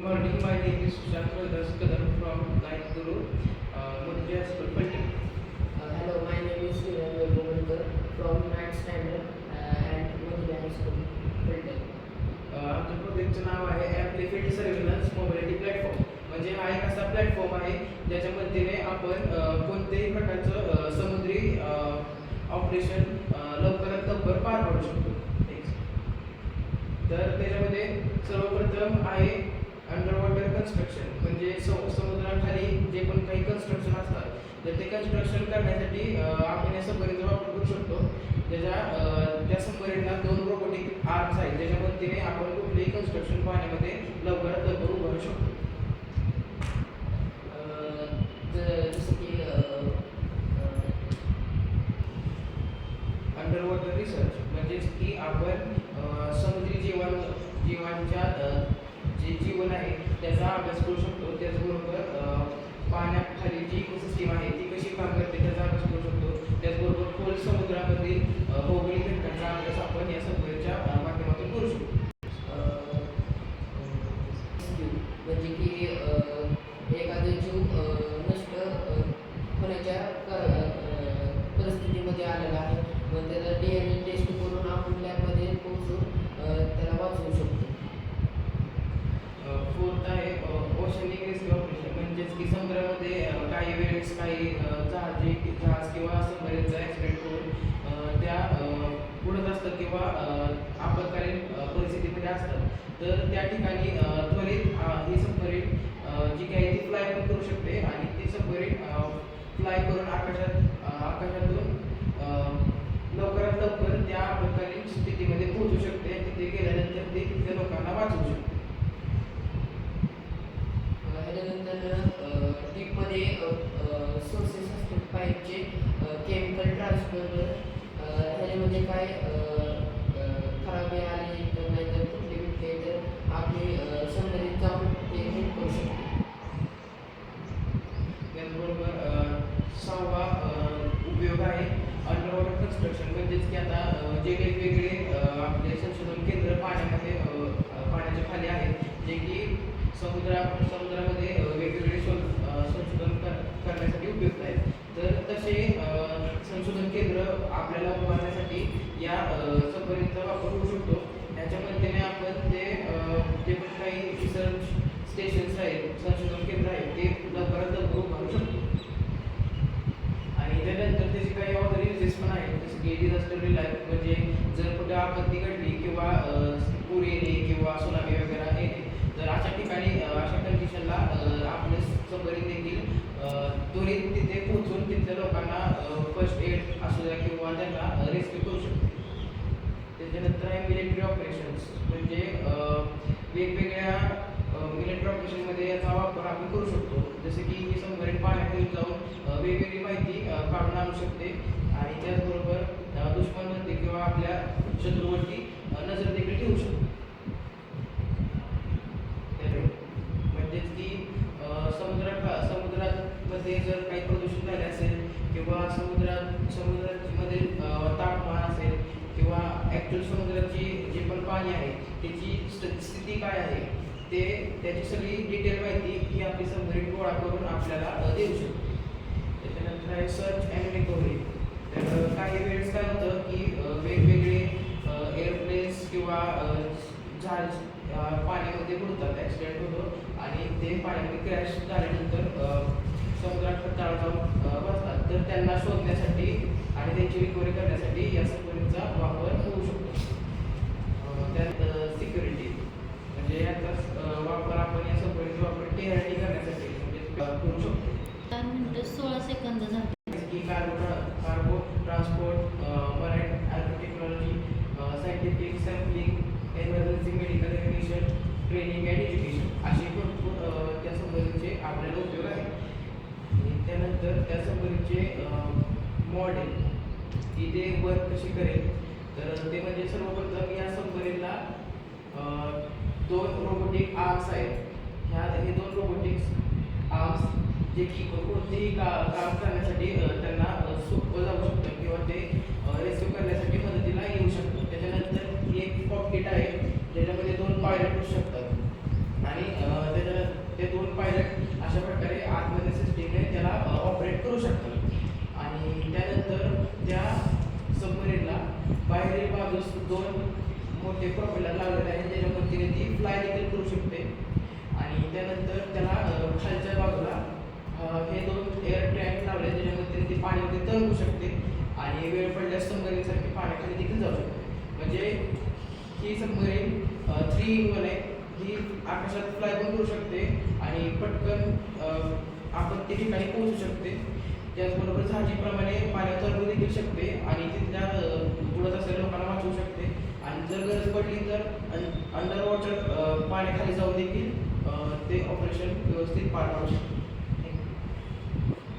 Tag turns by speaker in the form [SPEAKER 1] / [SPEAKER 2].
[SPEAKER 1] morning, my name is Sushant Kadam from 9th Guru, Mudrya School, Pulting.
[SPEAKER 2] Hello, my name is Surendra Govalkar from 9th standard and Mudrya High School, Filter.
[SPEAKER 1] आमच्या प्रोजेक्टचं नाव आहे amplified surveillance mobility platform. म्हणजे हा एक असा platform आहे ज्याच्या मदतीने आपण कोणत्याही प्रकारचं समुद्री ऑपरेशन लवकरात लवकर पार पाडू शकतो. तर त्याच्यामध्ये सर्वप्रथम आहे अंडर वॉटर कन्स्ट्रक्शन. म्हणजे समुद्राखाली जे पण काही कन्स्ट्रक्शन असतात तर ते कन्स्ट्रक्शन करण्यासाठी आपण या सबमरीनचा वापर करू शकतो. त्या सबमरीनला 2 रोबोटिक आर्म्स आहेत ज्याच्या मदतीने आपण कुठलेही कन्स्ट्रक्शन पाण्यामध्ये लवकरात लवकर उभारू शकतो.
[SPEAKER 2] जसं की
[SPEAKER 1] अंडर वॉटर रिसर्च म्हणजेच की आपण समुद्री जीवांच्या जे जीवन आहे त्याचा अभ्यास करू शकतो. त्याचबरोबर पाण्याखाली जी इकोसिस्टीम आहे ती कशी काम करते त्याचा अभ्यास करू शकतो. त्याचबरोबर खोल समुद्रामधील भौगोलिक घटकांचा अभ्यास आपण या सबमरीनच्या माध्यमातून करू शकतो.
[SPEAKER 2] म्हणजे की एखादा जीव नष्ट होण्याच्या परिस्थितीमध्ये आलेला आहे, मग त्याला DNA टेस्ट करून आपण लॅबमध्ये पोहोचून त्याला वाचवू शकतो.
[SPEAKER 1] फोर्थ आहे ओशनिक रेस्क्यू ऑपरेशन. म्हणजेच की समुद्रामध्ये काही वेळेस काही जहाज किंवा सबमरीनचा ॲक्सिडेंट होऊन त्या बुडत असतात किंवा आपत्कालीन परिस्थितीमध्ये असतात. तर त्या ठिकाणी त्वरित ही सबमरीन जी काही ती फ्लाय पण करू शकते आणि ती सबमरीन फ्लाय करून आकाशातून लवकरात लवकर त्या आपत्कालीन स्थितीमध्ये पोहोचू शकते. तिथे गेल्यानंतर ते तिथल्या लोकांना वाचवू शकते.
[SPEAKER 2] ह्याच्यानंतर डीपमध्ये सोर्सेस असतात पाईपचे केमिकल ट्रान्सफर. ह्याच्यामध्ये काय खराबी आली तर नाहीतर कुठली भेटले तर आपली सबमरीन जाऊन ते हेल्प करू शकते.
[SPEAKER 1] त्याचबरोबर 6वा उपयोग आहे अंडर वॉटर कन्स्ट्रक्शन. म्हणजेच की आता जे वेगवेगळे आपले संशोधन केंद्र पाण्याच्या खाली आहेत जे की समुद्रामध्ये वेगवेगळे संशोधन करण्यासाठी उपयुक्त आहेत. तर तसे संशोधन केंद्र आपल्याला उभारण्यासाठी या सबमरीनचा वापर करू शकतो. याच्या मदतीने आपण जे पण काही रिसर्च स्टेशन्स आहेत, संशोधन केंद्र आहेत ते लवकरात लवकर उभारू शकतो. आणि त्यानंतर त्याची काही ऑदर युजेस पण आहेत, जसं की डिझास्टर रिलायन्स. म्हणजे जर कुठे आपत्ती घडली किंवा पूर येणे किंवा सुनामी वगैरे येणे तर अशा ठिकाणी अशा कंडिशनला आपले सबमरीन देखील त्वरित तिथे पोहोचून तिथल्या लोकांना फर्स्ट एड असू द्या किंवा त्यांना रेस्क्यू करू शकतो. त्याच्यानंतर आहे मिलिटरी ऑपरेशन्स. म्हणजे वेगवेगळ्या मिलिटरी ऑपरेशनमध्ये याचा वापर आपण करू शकतो. जसे की ही सबमरीन पाण्याखाली जाऊन वेगवेगळी माहिती काढून आणू शकते आणि त्याचबरोबर दुश्मनवरती किंवा आपल्या शत्रूवरती नजर देखील ठेवू शकतो. म्हणजेच की समुद्रामध्ये जर काही प्रदूषण झाले असेल किंवा समुद्रामध्ये तापमान असेल किंवा ॲक्च्युअल समुद्राची जे पण पाणी आहे त्याची स्थिती काय आहे त्याची सगळी डिटेल माहिती ही आपली सबमरीन गोळा करून आपल्याला देऊ शकते. त्याच्यानंतर आहे सर्च अँड रिकव्हरी. तर काही वेळेस काय होतं की वेगवेगळे एअरप्लेन्स किंवा जहाज पाण्यामध्ये बुडतात, ॲक्सिडेंट होतो आणि ते पाण्यामध्ये क्रॅश झाल्यानंतर समुद्रात तळावर जाऊन बसतात. तर त्यांना शोधण्यासाठी आणि त्यांची रिकव्हरी करण्यासाठी या सबमरीनचा वापर होऊ शकतो. त्यात सिक्युरिटी म्हणजे याचा वापर आपण या सबमरीनचा वापर टीआरटी करण्यासाठी म्हणजे करू शकतो.
[SPEAKER 3] 16 सेकंद झाले.
[SPEAKER 1] की cargo transport, marine technology, scientific sampling, emergency medical ignition, training and education असे भरपूर त्या सबमरीनचे आपल्याला उपयोग आहेत. त्यानंतर त्या सबमरीनचे मॉडेल की ते वर्क कशी करेल तर ते म्हणजे सर्वप्रथम या सबमरीनला 2 रोबोटिक आर्म्स आहेत. हे 2 रोबोटिक्स आर्म्स जे की कोणतेही काम करण्यासाठी त्यांना सोपं जाऊ शकतं किंवा ते रेस्क्यू करण्यासाठी मदतीला येऊ शकतं. त्याच्यानंतर एक कॉकपिट आहे ज्याच्यामध्ये 2 पायलट असू शकतात आणि ते प्रोपेलर लावलेलं आहे त्याच्यामध्ये ती फ्लाय देखील करू शकते. आणि त्यानंतर त्याला खालच्या बाजूला हे 2 एअर टँक लावले त्याच्यामध्ये ती पाण्यामध्ये तरंगू शकते आणि वेळ पडल्यास सबमरीनसारखी पाण्याखाली देखील जाऊ शकते. म्हणजे ही सबमरीन 3 in 1 आहे. ही आकाशात फ्लाय पण करू शकते आणि पटकन आपत्ती ठिकाणी पोहोचू शकते. त्याचबरोबर जहाजीप्रमाणे पाण्यात तरंगू देखील शकते आणि तिथल्या बुडत असलेल्या लोकांना वाचवू शकते. आणि जर गरज पडली तर अंडर वॉटर पाण्याखाली जाऊन देखील ते ऑपरेशन व्यवस्थित पार पाडू शकते.